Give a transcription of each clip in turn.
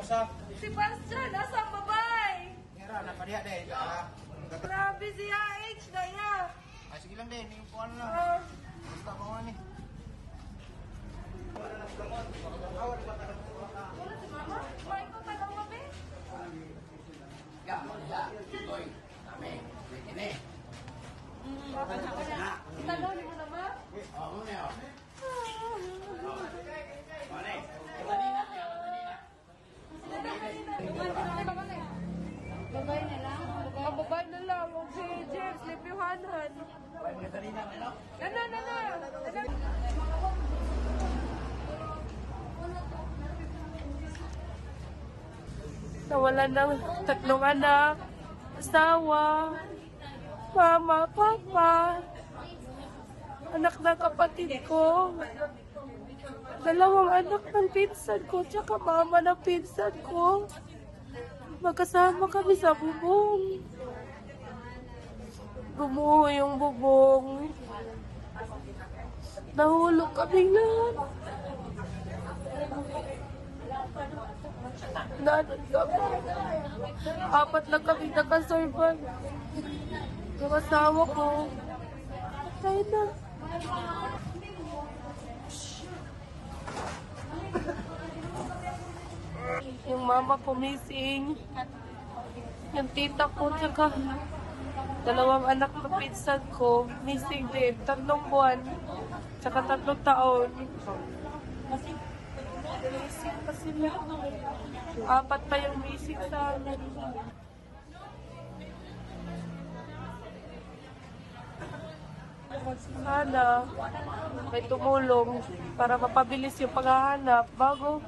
Si Bastian, nasa ang babae? Kira, napadiha din. Grabe si H na ya. Ay, sige lang din. Yung kuhan lang. Basta ko nga ni. Wala si Mama? Kumain ko ka lang kami? Itanong ni mo naman? Babay na lang? Ang babay na lang. Huwag si James, lipihanan. Ano? Nawalan ng 3 anak, asawa, mama, papa, anak ng kapatid ko, 2 anak ng pinsan ko, tsaka mama ng pinsan ko. Magkasama kami sa bubong. Gumuho yung bubong. Nahulog kami lahat. Nanan kami. 4 lang kami nakasurvive. Yung asawa ko, patay na. Yung mama ko missing. Yung tita ko, tsaka 2 anak na pinsan ko, missing din. 3 buwan, tsaka 3 taon. Missing pa sila. 4 pa yung missing sa amin. Sana may tumulong para mapabilis yung paghahanap bago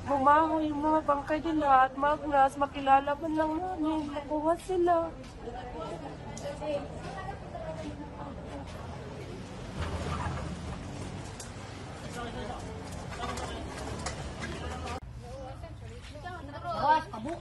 bumaho yung mga bangkay nila at magnas, makilala man lang namin, makuha sila. Awas, kabu.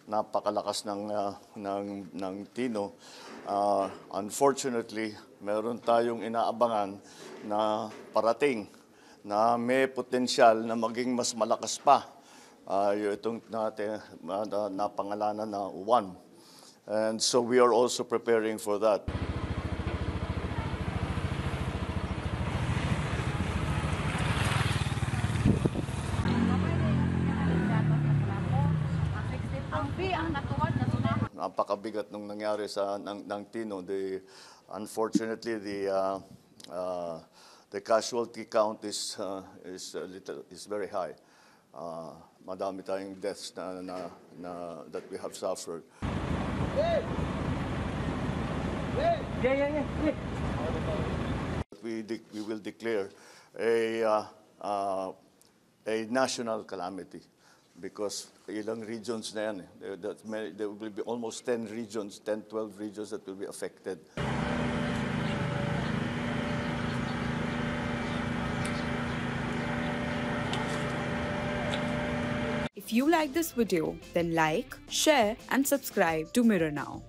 Napakalakas ng Tino. Unfortunately, meron tayong inaabangan na parating na may potensyal na maging mas malakas pa. Itong natin napangalanan na 1. And so we are also preparing for that. Napakabigat nung nangyari sa ng Tino. Unfortunately, the casualty count is very high. Madami tayong deaths that we have suffered. We will declare a national calamity. Because ilang regions na yan. There will be almost 10 regions, 10, 12 regions that will be affected. If you like this video, then like, share and subscribe to Mirror Now.